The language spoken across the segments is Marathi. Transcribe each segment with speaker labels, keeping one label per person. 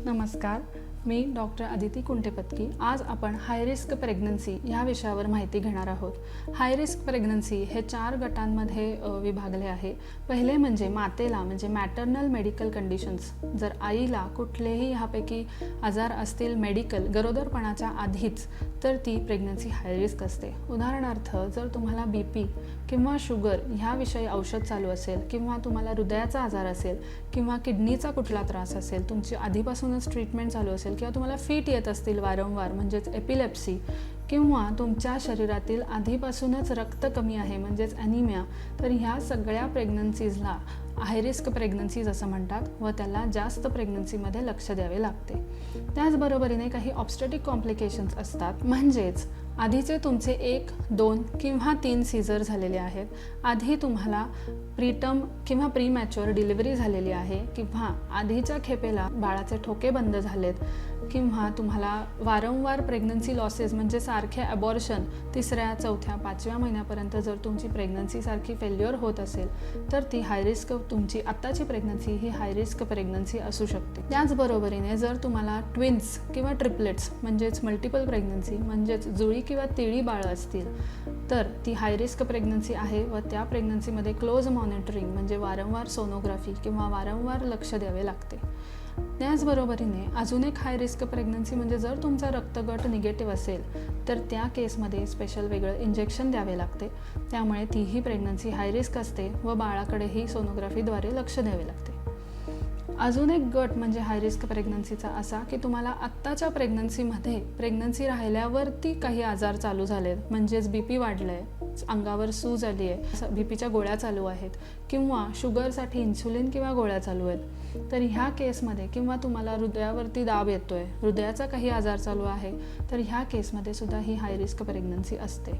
Speaker 1: नमस्कार, मी डॉक्टर अदिती कुंटेपत्की। आज आपण हाय रिस्क प्रेग्नन्सी या विषयावर माहिती घेणार आहोत। हाय रिस्क प्रेग्नन्सी हे 4 गटांमध्ये विभागले आहे। पहिले म्हणजे मातेला म्हणजे मॅटर्नल मेडिकल कंडिशन्स। जर आईला कुठलेही ह्यापैकी आजार असतील मेडिकल गरोदरपणाच्या आधीच तर ती प्रेग्नन्सी हाय रिस्क असते। उदाहरणार्थ जर तुम्हाला बीपी किंवा शुगर ह्याविषयी औषध चालू असेल किंवा तुम्हाला हृदयाचा आजार असेल किंवा किडनीचा कुठला त्रास असेल, तुमची आधीपासूनच ट्रीटमेंट चालू असेल किंवा तुम्हाला फिट येत असतील वारंवार म्हणजेच एपिलेप्सी किंवा तुमच्या शरीरातील आधीपासूनच रक्त कमी आहे म्हणजेच ॲनिमिया, तर ह्या सगळ्या प्रेग्नन्सीजला हाय रिस्क प्रेग्नन्सीज असं म्हणतात व त्याला जास्त प्रेग्नन्सीमध्ये लक्ष द्यावे लागते। त्याचबरोबरीने काही ऑब्स्टेटिक कॉम्प्लिकेशन्स असतात, म्हणजेच आधीचे तुमचे 1, 2 किंवा 3 सीझर झालेले आहेत, आधी तुम्हाला प्रीटर्म किंवा प्रीमॅच्युअर डिलिव्हरी झालेली आहे किंवा आधीच्या खेपेला बाळाचे ठोके बंद झालेत किंवा तुम्हाला वारंवार प्रेग्नन्सी लॉसेस म्हणजे सारखे ॲबॉर्शन 3ऱ्या, 4थ्या, 5व्या महिन्यापर्यंत जर तुमची प्रेग्नन्सी सारखी फेल्युअर होत असेल तर ती हाय रिस्क तुमची आत्ताची प्रेग्नन्सी ही हाय रिस्क प्रेग्नन्सी असू शकते। त्याचबरोबरीने जर तुम्हाला ट्विन्स किंवा ट्रिपलेट्स म्हणजेच मल्टिपल प्रेग्नन्सी म्हणजेच जुळी किंवा तिळी बाळं असतील तर ती हाय रिस्क प्रेग्नन्सी आहे व त्या प्रेग्नन्सीमध्ये क्लोज मॉनिटरिंग म्हणजे वारंवार सोनोग्राफी किंवा वारंवार लक्ष द्यावे लागते। त्याचबरोबरीने अजून एक हाय रिस्क प्रेग्नन्सी म्हणजे जर तुमचा रक्तगट निगेटिव्ह असेल तर त्या केसमध्ये स्पेशल वेगळं इंजेक्शन द्यावे लागते, त्यामुळे तीही प्रेग्नन्सी हाय रिस्क असते व बाळाकडेही सोनोग्राफीद्वारे लक्ष द्यावे लागते। अजून एक गट म्हणजे हाय रिस्क प्रेग्नन्सीचा असा की तुम्हाला आत्ताच्या प्रेग्नन्सीमध्ये प्रेग्नन्सी राहिल्यावरती काही आजार चालू झालेत, म्हणजेच बीपी वाढलं आहे, अंगावर सूज आली आहे, बीपीच्या गोळ्या चालू आहेत किंवा शुगरसाठी इन्सुलिन किंवा गोळ्या चालू आहेत, तर ह्या केसमध्ये किंवा तुम्हाला हृदयावरती दाब येतोय, हृदयाचा काही आजार चालू आहे, तर ह्या केसमध्ये सुद्धा ही हाय रिस्क प्रेग्नन्सी असते।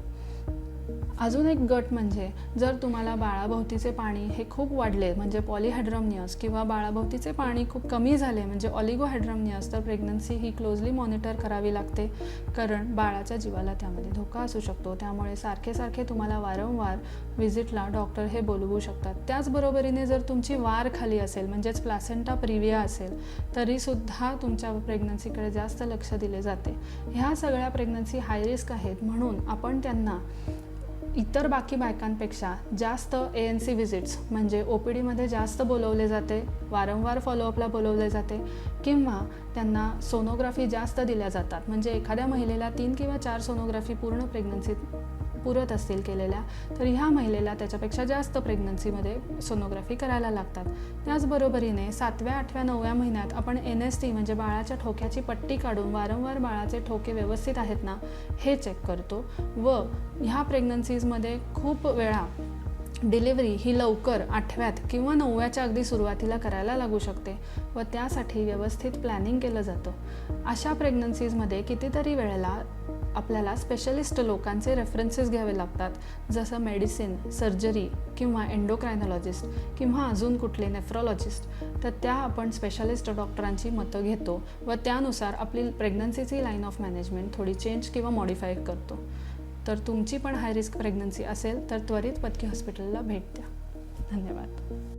Speaker 1: अजून एक गट म्हणजे जर तुम्हाला बाळाभोवतीचे पाणी हे खूप वाढले म्हणजे पॉलीहायड्रमनियस किंवा बाळाभोवतीचे पाणी खूप कमी झाले म्हणजे ऑलिगोहायड्रमनियस, तर प्रेग्नन्सी ही क्लोजली मॉनिटर करावी लागते, कारण बाळाच्या जीवाला त्यामध्ये धोका असू शकतो। त्यामुळे सारखे तुम्हाला वारंवार व्हिजिटला डॉक्टर हे बोलवू शकतात। त्याचबरोबरीने जर तुमची वार खाली असेल म्हणजेच प्लासेंटा प्रिव्हिया असेल तरीसुद्धा तुमच्या प्रेग्नन्सीकडे जास्त लक्ष दिले जाते। ह्या सगळ्या प्रेग्नन्सी हाय रिस्क आहेत म्हणून आपण त्यांना इतर बाकी बायकांपेक्षा जास्त ANC व्हिजिट्स म्हणजे OPDमध्ये जास्त बोलवले जाते, वारंवार फॉलोअपला बोलवले जाते किंवा त्यांना सोनोग्राफी जास्त दिल्या जातात, म्हणजे एखाद्या महिलेला 3 किंवा 4 सोनोग्राफी पूर्ण प्रेग्नन्सीत पुरत असतील केलेल्या तर ह्या महिलेला त्याच्यापेक्षा जास्त प्रेग्नन्सीमध्ये सोनोग्राफी करायला लागतात। त्याचबरोबरीने 7व्या, 8व्या, 9व्या महिन्यात आपण NST म्हणजे बाळाच्या ठोक्याची पट्टी काढून वारंवार बाळाचे ठोके व्यवस्थित आहेत ना हे चेक करतो व ह्या प्रेग्नन्सीजमध्ये खूप वेळा डिलिव्हरी ही लवकर 8व्यात किंवा 9व्याच्या अगदी सुरुवातीला करायला लागू शकते व त्यासाठी व्यवस्थित प्लॅनिंग केलं जातं। अशा प्रेग्नन्सीजमध्ये कितीतरी वेळेला आपल्याला स्पेशलिस्ट लोकांचे रेफरन्सेस घ्यावे लागतात, जसं मेडिसिन, सर्जरी किंवा एंडोक्रायनॉलॉजिस्ट किंवा अजून कुठले नेफ्रॉलॉजिस्ट, तर त्या आपण स्पेशलिस्ट डॉक्टरांची मतं घेतो व त्यानुसार आपली प्रेग्नन्सीची लाईन ऑफ मॅनेजमेंट थोडी चेंज किंवा मॉडिफाय करतो। तर तुमची पण हाय रिस्क प्रेग्नन्सी असेल तर त्वरित पत्की हॉस्पिटलला भेट द्या। धन्यवाद।